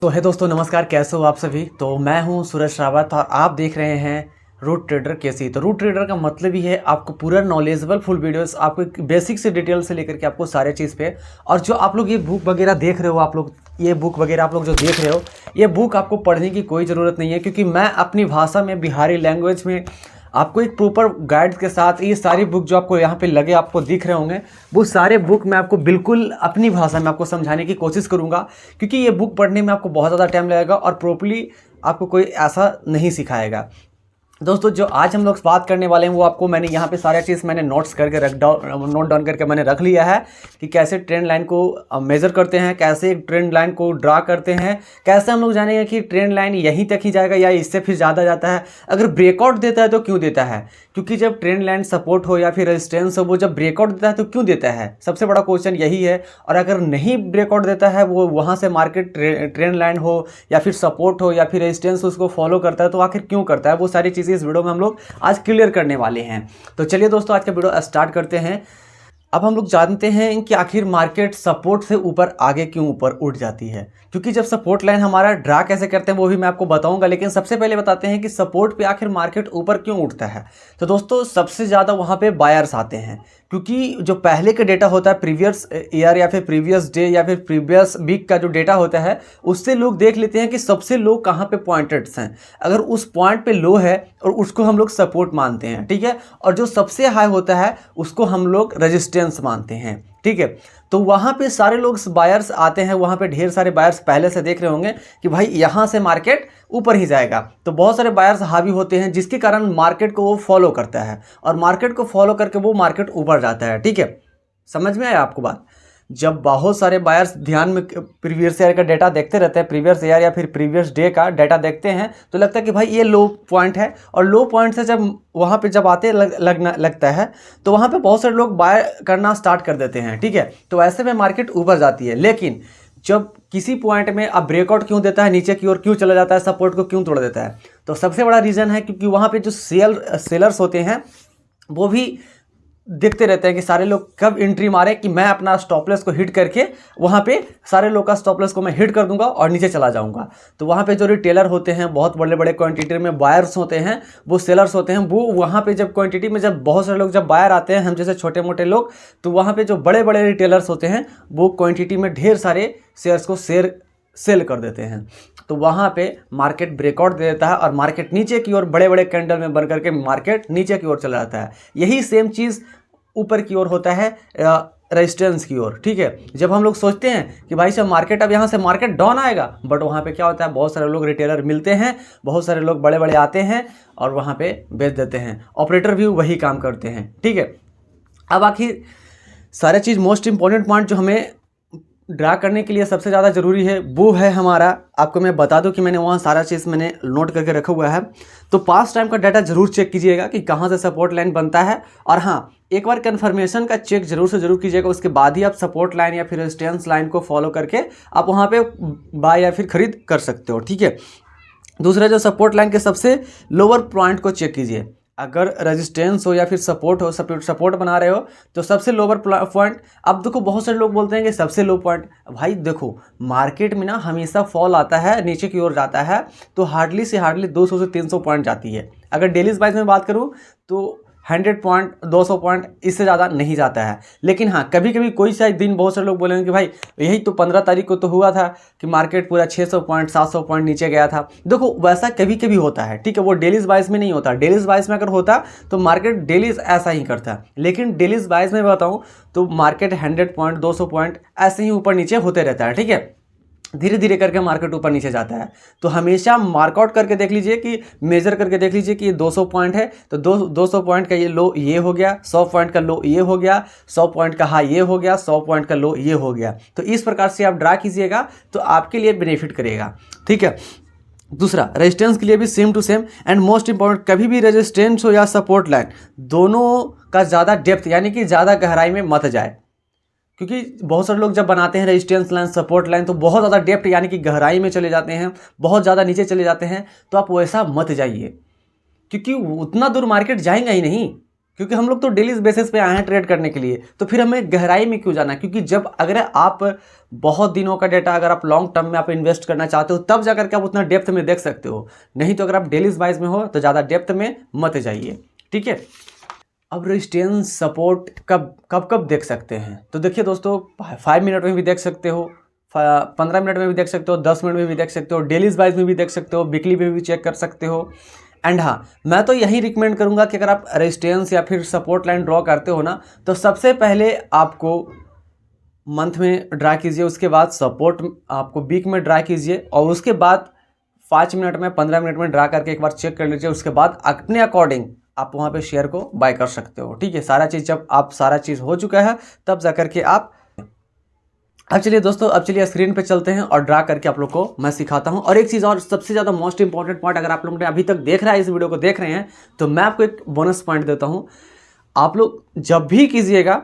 तो है दोस्तों, नमस्कार। कैसे हो आप सभी। तो मैं हूं सूरज रावत और आप देख रहे हैं रूट ट्रेडर केसी। तो रूट ट्रेडर का मतलब ही है आपको पूरा नॉलेजेबल फुल वीडियोस, आपको बेसिक से डिटेल से लेकर के आपको सारे चीज़ पे। और जो आप लोग ये बुक वगैरह देख रहे हो, आप लोग ये बुक वगैरह आप लोग जो देख रहे हो, ये बुक आपको पढ़ने की कोई ज़रूरत नहीं है, क्योंकि मैं अपनी भाषा में, बिहारी लैंग्वेज में आपको एक प्रॉपर गाइड के साथ ये सारी बुक जो आपको यहाँ पे लगे आपको दिख रहे होंगे, वो सारे बुक मैं आपको बिल्कुल अपनी भाषा में आपको समझाने की कोशिश करूँगा, क्योंकि ये बुक पढ़ने में आपको बहुत ज़्यादा टाइम लगेगा और प्रॉपरली आपको कोई ऐसा नहीं सिखाएगा। दोस्तों, जो आज हम लोग बात करने वाले हैं वो आपको मैंने यहाँ पे सारा चीज़ मैंने नोट डाउन करके मैंने रख लिया है कि कैसे ट्रेंड लाइन को मेज़र करते हैं, कैसे एक ट्रेंड लाइन को ड्रा करते हैं, कैसे हम लोग जानेंगे कि ट्रेंड लाइन यहीं तक ही जाएगा या इससे फिर ज़्यादा जाता है। अगर ब्रेकआउट देता है तो क्यों देता है, क्योंकि जब ट्रेंड लाइन सपोर्ट हो या फिर रेजिस्टेंस हो, वो जब ब्रेकआउट देता है तो क्यों देता है, सबसे बड़ा क्वेश्चन यही है। और अगर नहीं ब्रेकआउट देता है, वो वहाँ से मार्केट ट्रेंड लाइन हो या फिर सपोर्ट हो या फिर रेजिस्टेंस उसको फॉलो करता है, तो आखिर क्यों करता है, वो सारी चीज़ें इस वीडियो में हम लोग आज क्लियर करने वाले हैं। तो चलिए दोस्तों, आज का वीडियो स्टार्ट करते हैं। अब हम लोग जानते हैं कि आखिर मार्केट सपोर्ट से ऊपर आगे क्यों ऊपर उठ जाती है, क्योंकि जब सपोर्ट लाइन हमारा ड्रा कैसे करते हैं वो भी मैं आपको बताऊंगा, लेकिन सबसे पहले बताते हैं कि सपोर्ट पे आखिर मार्केट ऊपर क्यों उठता है। तो दोस्तों, सबसे ज़्यादा वहाँ पे बायर्स आते हैं, क्योंकि जो पहले का डेटा होता है, प्रीवियस ईयर या फिर प्रीवियस डे या फिर प्रीवियस वीक का जो डेटा होता है, उससे लोग देख लेते हैं कि सबसे लो कहाँ पे पॉइंटेड्स हैं। अगर उस पॉइंट पे लो है और उसको हम लोग सपोर्ट मानते हैं, ठीक है, और जो सबसे हाई होता है उसको हम लोग रेजिस्टेंस मानते हैं, ठीक है। तो वहाँ पे सारे लोग बायर्स आते हैं, वहाँ पे ढेर सारे बायर्स पहले से देख रहे होंगे कि भाई यहाँ से मार्केट ऊपर ही जाएगा, तो बहुत सारे बायर्स हावी होते हैं, जिसके कारण मार्केट को वो फॉलो करता है और मार्केट को फॉलो करके वो मार्केट ऊपर जाता है, ठीक है। समझ में आया आपको बात। जब बहुत सारे बायर्स ध्यान में प्रीवियस ईयर का डेटा देखते रहते हैं, प्रीवियस ईयर या फिर प्रीवियस डे का डेटा देखते हैं, तो लगता है कि भाई ये लो पॉइंट है, और लो पॉइंट से जब वहाँ पे जब आते लगता है, तो वहाँ पे बहुत सारे लोग बाय करना स्टार्ट कर देते हैं, ठीक है। तो ऐसे में मार्केट ऊपर जाती है। लेकिन जब किसी पॉइंट में अब ब्रेकआउट क्यों देता है, नीचे की ओर क्यों चला जाता है, सपोर्ट को क्यों तोड़ देता है, तो सबसे बड़ा रीज़न है क्योंकि वहाँ पे जो सेलर्स होते हैं वो भी देखते रहते हैं कि सारे लोग कब एंट्री मारे, कि मैं अपना स्टॉपलेस को हिट करके वहाँ पे सारे लोग का स्टॉपलेस को मैं हिट कर दूंगा और नीचे चला जाऊंगा। तो वहाँ पे जो रिटेलर होते हैं, बहुत बड़े बड़े क्वांटिटी में बायर्स होते हैं, वो सेलर्स होते हैं, वो वहाँ पे जब क्वांटिटी में जब बहुत सारे लोग जब बायर आते हैं, हम जैसे छोटे मोटे लोग, तो वहाँ पे जो बड़े बड़े रिटेलर्स होते हैं वो क्वान्टिटी में ढेर सारे शेयर्स को सेल कर देते हैं। तो वहाँ पे मार्केट ब्रेकआउट दे देता है और मार्केट नीचे की ओर बड़े बड़े कैंडल में बन करके मार्केट नीचे की ओर चला जाता है। यही सेम चीज़ ऊपर की ओर होता है रेजिस्टेंस की ओर, ठीक है। जब हम लोग सोचते हैं कि भाई साहब मार्केट अब यहाँ से मार्केट डाउन आएगा, बट वहाँ पे क्या होता है, बहुत सारे लोग रिटेलर मिलते हैं, बहुत सारे लोग बड़े बड़े आते हैं और वहाँ पे बेच देते हैं। ऑपरेटर भी वही काम करते हैं, ठीक है। अब आखिर सारे चीज़ मोस्ट इंपॉर्टेंट पॉइंट जो हमें ड्रा करने के लिए सबसे ज़्यादा ज़रूरी है वो है हमारा, आपको मैं बता दूं कि मैंने वहाँ सारा चीज़ मैंने नोट करके रखा हुआ है। तो पास्ट टाइम का डाटा ज़रूर चेक कीजिएगा कि कहाँ से सपोर्ट लाइन बनता है, और हाँ, एक बार कन्फर्मेशन का चेक जरूर से जरूर कीजिएगा, उसके बाद ही आप सपोर्ट लाइन या फिर रेजिस्टेंस लाइन को फॉलो करके आप वहाँ पे बाय या फिर खरीद कर सकते हो, ठीक है। दूसरा, जो सपोर्ट लाइन के सबसे लोअर पॉइंट को चेक कीजिए। अगर रेजिस्टेंस हो या फिर सपोर्ट हो, सपोर्ट बना रहे हो, तो सबसे लोअर पॉइंट। अब देखो, बहुत सारे लोग बोलते हैं कि सबसे लो पॉइंट, भाई देखो मार्केट में ना हमेशा फॉल आता है, नीचे की ओर जाता है, तो हार्डली से हार्डली 200 से 300 पॉइंट जाती है। अगर डेली वाइज में बात करूँ तो 100 पॉइंट 200 पॉइंट इससे ज़्यादा नहीं जाता है। लेकिन हाँ, कभी कभी कोई सा दिन बहुत सारे लोग बोलेंगे कि भाई यही तो 15 तारीख को तो हुआ था कि मार्केट पूरा 600 पॉइंट 700 पॉइंट नीचे गया था। देखो, वैसा कभी कभी होता है, ठीक है, वो डेलीज वाइज में नहीं होता। डेलीज वाइज में अगर होता तो मार्केट डेलीज ऐसा ही करता, लेकिन डेलीज वाइज में बताऊँ तो मार्केट 100 पॉइंट 200 पॉइंट ऐसे ही ऊपर नीचे होते रहता है, ठीक है। धीरे धीरे करके मार्केट ऊपर नीचे जाता है। तो हमेशा मार्कआउट करके देख लीजिए, कि मेजर करके देख लीजिए कि ये 200 पॉइंट है, तो 200 पॉइंट का ये लो ये हो गया, 100 पॉइंट का लो ये हो गया, 100 पॉइंट का हाई ये हो गया, 100 पॉइंट का लो ये हो गया। तो इस प्रकार से आप ड्रा कीजिएगा तो आपके लिए बेनिफिट करेगा, ठीक है। दूसरा, रेजिस्टेंस के लिए भी same to same, and most important, कभी भी रेजिस्टेंस हो या सपोर्ट लाइन, दोनों का ज़्यादा डेप्थ यानी कि ज़्यादा गहराई में मत जाए, क्योंकि बहुत सारे लोग जब बनाते हैं रेजिस्टेंस लाइन सपोर्ट लाइन तो बहुत ज़्यादा डेप्थ यानी कि गहराई में चले जाते हैं, बहुत ज़्यादा नीचे चले जाते हैं। तो आप वैसा मत जाइए, क्योंकि उतना दूर मार्केट जाएगा ही नहीं, क्योंकि हम लोग तो डेली बेसिस पे आए हैं ट्रेड करने के लिए, तो फिर हमें गहराई में क्यों जाना? क्योंकि जब अगर आप बहुत दिनों का डेटा अगर आप लॉन्ग टर्म में आप इन्वेस्ट करना चाहते हो तब जाकर के आप उतना डेप्थ में देख सकते हो, नहीं तो अगर आप डेली वाइज में हो तो ज़्यादा डेप्थ में मत जाइए, ठीक है। अब रेजिस्टेंस सपोर्ट कब कब कब देख सकते हैं? तो देखिए दोस्तों, 5 मिनट में भी देख सकते हो, 15 मिनट में भी देख सकते हो, 10 मिनट में भी देख सकते हो, डेलीज वाइज में भी देख सकते हो, वीकली में भी चेक कर सकते हो। एंड हाँ, मैं तो यही रिकमेंड करूंगा कि अगर आप रेजिस्टेंस या फिर सपोर्ट लाइन ड्रॉ करते हो ना, तो सबसे पहले आपको मंथ में ड्रा कीजिए, उसके बाद सपोर्ट आपको वीक में ड्रा कीजिए, और उसके बाद 5 मिनट में 15 मिनट में ड्रा करके एक बार चेक कर लीजिए। उसके बाद अपने अकॉर्डिंग आप वहाँ पे शेयर को बाय कर सकते हो, ठीक है। सारा चीज़ जब आप सारा चीज़ हो चुका है तब जा करके आप अब चलिए दोस्तों, अब चलिए स्क्रीन पे चलते हैं और ड्रा करके आप लोग को मैं सिखाता हूं। और एक चीज़ और सबसे ज़्यादा मोस्ट इंपॉर्टेंट पॉइंट, अगर आप लोग ने अभी तक देख रहा है, इस वीडियो को देख रहे हैं, तो मैं आपको एक बोनस पॉइंट देता हूं। आप लोग जब भी कीजिएगा,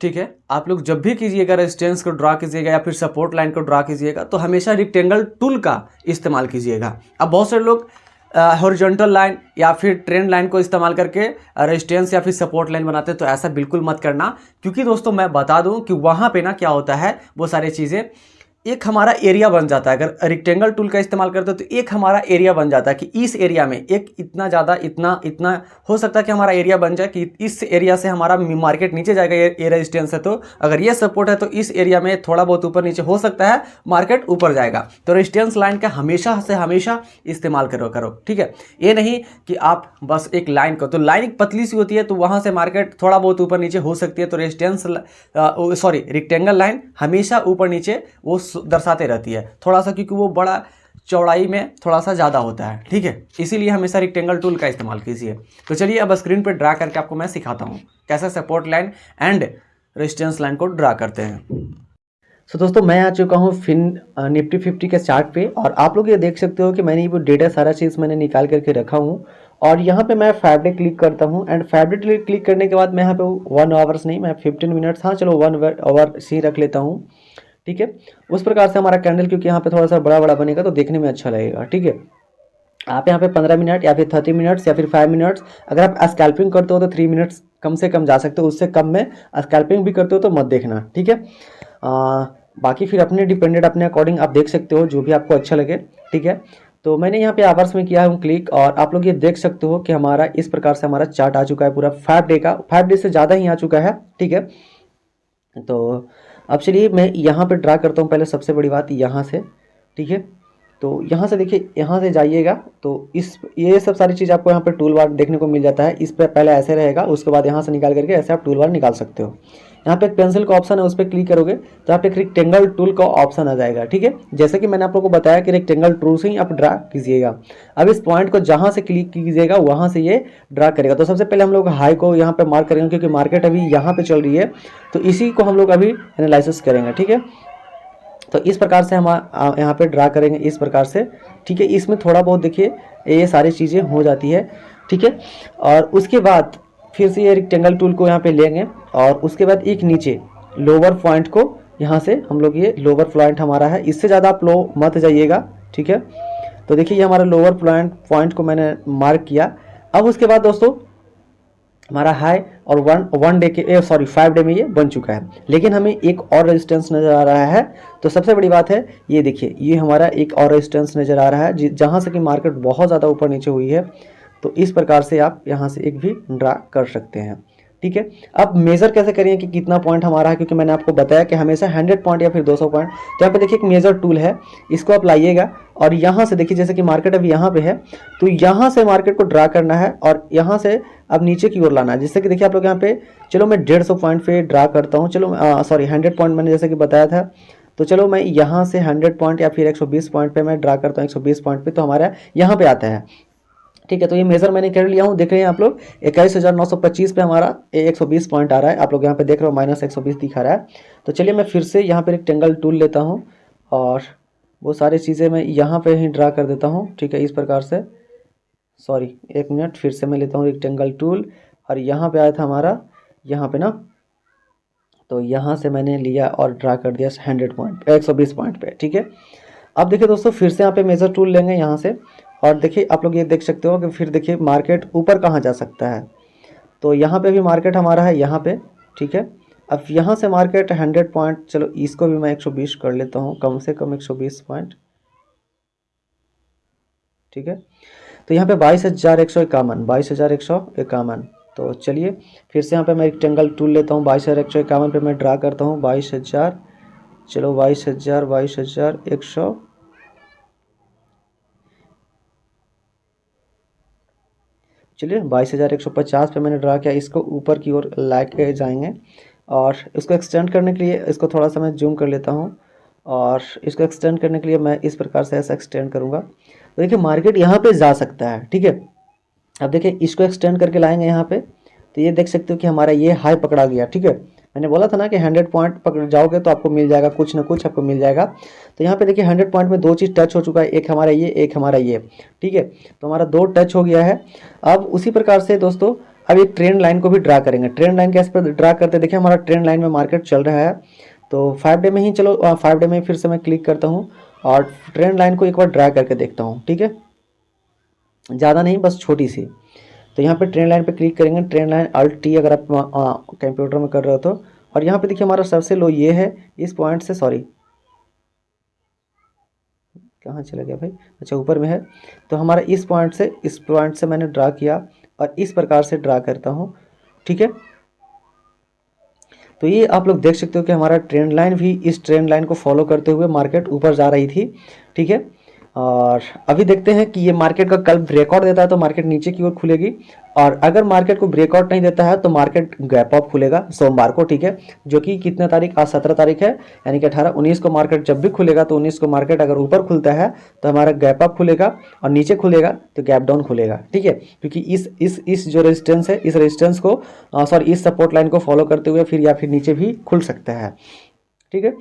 ठीक है, आप लोग जब भी कीजिएगा, रेजिस्टेंस को ड्रा कीजिएगा या फिर सपोर्ट लाइन को ड्रा कीजिएगा, तो हमेशा रेक्टेंगल टूल का इस्तेमाल कीजिएगा। अब बहुत सारे लोग हॉरिजॉन्टल लाइन या फिर ट्रेंड लाइन को इस्तेमाल करके रेजिस्टेंस या फिर सपोर्ट लाइन बनाते हैं, तो ऐसा बिल्कुल मत करना। क्योंकि दोस्तों मैं बता दूं कि वहाँ पे ना क्या होता है, वो सारी चीज़ें एक हमारा एरिया बन जाता है। अगर रेक्टेंगल टूल का इस्तेमाल करते हो तो एक हमारा एरिया बन जाता है कि इस एरिया में एक इतना ज़्यादा इतना हो सकता है कि हमारा एरिया बन जाए कि इस एरिया से हमारा मार्केट नीचे जाएगा, ये रेजिस्टेंस है, तो अगर ये सपोर्ट है तो इस एरिया में थोड़ा बहुत ऊपर नीचे हो सकता है, मार्केट ऊपर जाएगा। तो रेजिस्टेंस लाइन का हमेशा से हमेशा इस्तेमाल करो, ठीक है। ये नहीं कि आप बस एक लाइन को, तो लाइन एक पतली सी होती है तो वहाँ से मार्केट थोड़ा बहुत ऊपर नीचे हो सकती है, तो रेक्टेंगल लाइन हमेशा ऊपर नीचे वो दर्शाते रहती है थोड़ा सा, क्योंकि वो बड़ा चौड़ाई में थोड़ा सा ज़्यादा होता है, ठीक है। इसीलिए हमेशा रेक्टेंगल टूल का इस्तेमाल कीजिए। तो चलिए अब स्क्रीन पे ड्रा करके आपको मैं सिखाता हूँ कैसे support line and resistance line को ड्रा करते हैं। तो दोस्तों मैं आ चुका हूँ निफ्टी 50 के चार्ट पे, और आप लोग ये देख सकते हो कि मैंने ये वो डेटा सारा चीज़ मैंने निकाल करके रखा हूँ। और यहाँ पे मैं 5 डे क्लिक करता हूँ, एंड 5 डे क्लिक करने के बाद मैं यहाँ पे 1 आवर्स नहीं, मैं 15 मिनट्स, हाँ चलो 1 आवर से ही रख लेता हूँ, ठीक है। उस प्रकार से हमारा कैंडल, क्योंकि यहाँ पे थोड़ा सा बड़ा बड़ा बनेगा तो देखने में अच्छा लगेगा, ठीक है। आप यहाँ पे 15 मिनट या फिर 30 मिनट्स या फिर 5 मिनट्स, अगर आप स्कैल्पिंग करते हो तो 3 मिनट्स कम से कम जा सकते हो, उससे कम में स्कैल्पिंग भी करते हो तो मत देखना, ठीक है। बाकी फिर अपने डिपेंडेंट अपने अकॉर्डिंग आप देख सकते हो जो भी आपको अच्छा लगे, ठीक है। तो मैंने यहाँ पे आवर्स में किया हूँ क्लिक, और आप लोग ये देख सकते हो कि हमारा इस प्रकार से हमारा चार्ट आ चुका है पूरा 5 डे का, 5 डे से ज़्यादा ही आ चुका है, ठीक है। तो अब चलिए मैं यहाँ पे ड्रा करता हूँ। पहले सबसे बड़ी बात यहाँ से, ठीक है। तो यहाँ से देखिए, यहाँ से जाइएगा तो ये सब सारी चीज़ आपको यहाँ पे टूल बार देखने को मिल जाता है। इस पर पहले ऐसे रहेगा, उसके बाद यहाँ से निकाल करके ऐसे आप टूल बार निकाल सकते हो। यहाँ पे एक पेंसिल का ऑप्शन है, उस पर क्लिक करोगे तो यहाँ पे एक रेक्टेंगल टूल का ऑप्शन आ जाएगा, ठीक है। जैसे कि मैंने आप लोगों को बताया कि रेक्टेंगल टूल से ही आप ड्रा कीजिएगा। अब इस पॉइंट को जहाँ से क्लिक कीजिएगा वहाँ से ये ड्रा करेगा। तो सबसे पहले हम लोग हाई को यहाँ पे मार्क करेंगे, क्योंकि मार्केट अभी यहाँ पे चल रही है, तो इसी को हम लोग अभी एनालिसिस करेंगे, ठीक है। तो इस प्रकार से हम यहाँ पे ड्रा करेंगे इस प्रकार से, ठीक है। इसमें थोड़ा बहुत देखिए ये सारी चीज़ें हो जाती है, ठीक है। और उसके बाद फिर से ये रेक्टेंगल टूल को यहाँ पे लेंगे, और उसके बाद एक नीचे लोअर पॉइंट को यहाँ से हम लोग, ये लोअर पॉइंट हमारा है, इससे ज़्यादा आप लो मत जाइएगा, ठीक है। तो देखिए ये हमारा लोअर पॉइंट को मैंने मार्क किया। अब उसके बाद दोस्तों हमारा हाई और 1 डे के 5 डे में ये बन चुका है, लेकिन हमें एक और रेजिस्टेंस नज़र आ रहा है। तो सबसे बड़ी बात है ये देखिए, ये हमारा एक और रेजिस्टेंस नज़र आ रहा है जहाँ से कि मार्केट बहुत ज़्यादा ऊपर नीचे हुई है। तो इस प्रकार से आप यहाँ से एक भी ड्रा कर सकते हैं, ठीक है। अब मेज़र कैसे करें कि कितना पॉइंट हमारा है, क्योंकि मैंने आपको बताया कि हमेशा 100 पॉइंट या फिर 200 पॉइंट। तो यहाँ पे देखिए एक मेज़र टूल है, इसको आप लाइएगा, और यहाँ से देखिए जैसे कि मार्केट अभी यहाँ पे है, तो यहाँ से मार्केट को ड्रा करना है, और यहाँ से अब नीचे की ओर लाना है। जिससे कि देखिए आप लोग यहाँ पे, चलो मैं 150 पॉइंट पे ड्रा करता हूँ, चलो 100 पॉइंट मैंने जैसे कि बताया था। तो चलो मैं यहाँ से 100 पॉइंट या फिर 120 पॉइंट पे मैं ड्रा करता हूँ, 120 पॉइंट पे, तो हमारा यहाँ पे आता है, ठीक है। तो ये मेजर मैंने कर लिया हूँ, देख रहे हैं आप लोग 21,925 पे हमारा 120 पॉइंट आ रहा है। आप लोग यहाँ पे देख रहे हो -120 दिखा रहा है। तो चलिए मैं फिर से यहाँ पे रेक्टेंगल टूल लेता हूँ, और वो सारी चीज़ें मैं यहाँ पे ही ड्रा कर देता हूँ, ठीक है। इस प्रकार से, सॉरी 1 मिनट, फिर से मैं लेता हूँ रेक्टेंगल टूल, और यहाँ पे आया था हमारा यहाँ पे ना, तो यहाँ से मैंने लिया और ड्रा कर दिया 100 पॉइंट 120 पॉइंट पे, ठीक है। अब देखिए दोस्तों, फिर से यहाँ पे मेजर टूल लेंगे यहाँ से, और देखिए आप लोग ये देख सकते हो कि फिर देखिए मार्केट ऊपर कहाँ जा सकता है। तो यहाँ पे भी मार्केट हमारा है यहाँ पे, ठीक है। अब यहाँ से मार्केट 100 पॉइंट, चलो इसको भी मैं 120 कर लेता हूँ, कम से कम 120 पॉइंट, ठीक है। तो यहाँ पे 22,151, 22,151। तो चलिए फिर से यहाँ पे मैं रेक्टेंगल टूल लेता हूँ, 22,151 पे मैं ड्रा करता हूँ 22,000, चलो 22,000, 22,100, चलिए 22,150 पे मैंने ड्रा किया। इसको ऊपर की ओर लेके जाएंगे और इसको एक्सटेंड करने के लिए इसको थोड़ा सा मैं जूम कर लेता हूँ, और इसको एक्सटेंड करने के लिए मैं इस प्रकार से ऐसा एक्सटेंड करूँगा। तो देखिए मार्केट यहाँ पे जा सकता है, ठीक है। अब देखिए इसको एक्सटेंड करके लाएंगे यहाँ पे, तो ये देख सकते हो कि हमारा ये हाई पकड़ा गया, ठीक है। मैंने बोला था ना कि 100 पॉइंट पकड़ जाओगे तो आपको मिल जाएगा, कुछ ना कुछ आपको मिल जाएगा। तो यहाँ पे देखिए 100 पॉइंट में दो चीज़ टच हो चुका है, एक हमारा ये, एक हमारा ये, ठीक है। तो हमारा दो टच हो गया है। अब उसी प्रकार से दोस्तों अब एक ट्रेंड लाइन को भी ड्रा करेंगे। ट्रेंड लाइन कैसे पर ड्रा करते हैं, देखिए हमारा ट्रेंड लाइन में मार्केट चल रहा है। तो 5 डे में ही, चलो 5 डे में फिर से मैं क्लिक करता हूँ और ट्रेंड लाइन को एक बार ड्रा करके देखता हूँ, ठीक है। ज़्यादा नहीं, बस छोटी सी। तो यहाँ पे ट्रेंड लाइन पे क्लिक करेंगे, ट्रेंड लाइन Alt T अगर आप कंप्यूटर में कर रहे हो तो। और यहाँ पे देखिए हमारा सबसे लो ये है, इस पॉइंट से, सॉरी कहाँ चला गया भाई, अच्छा ऊपर में है। तो हमारा इस पॉइंट से मैंने ड्रा किया और इस प्रकार से ड्रा करता हूँ, ठीक है। तो ये आप लोग देख सकते हो कि हमारा ट्रेंड लाइन भी इस ट्रेंड लाइन को फॉलो करते हुए मार्केट ऊपर जा रही थी, ठीक है। और अभी देखते हैं कि ये मार्केट का कल ब्रेकआउट देता है तो मार्केट नीचे की ओर खुलेगी, और अगर मार्केट को ब्रेकआउट नहीं देता है तो मार्केट गैप अप खुलेगा सोमवार को, ठीक है। जो कि कितना तारीख, आज 17 तारीख है, यानी कि 18, 19 को मार्केट जब भी खुलेगा तो 19 को मार्केट अगर ऊपर खुलता है तो हमारा गैप अप खुलेगा, और नीचे खुलेगा तो गैप डाउन खुलेगा, ठीक है। क्योंकि इस जो रेजिस्टेंस है, इस रेजिस्टेंस को सॉरी इस सपोर्ट लाइन को फॉलो करते हुए फिर या फिर नीचे भी खुल सकता है, ठीक है।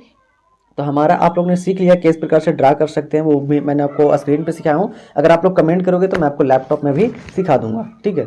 तो हमारा आप लोग ने सीख लिया किस प्रकार से ड्रा कर सकते हैं, वो भी मैंने आपको स्क्रीन पे सिखाया हूँ। अगर आप लोग कमेंट करोगे तो मैं आपको लैपटॉप में भी सिखा दूंगा, ठीक है।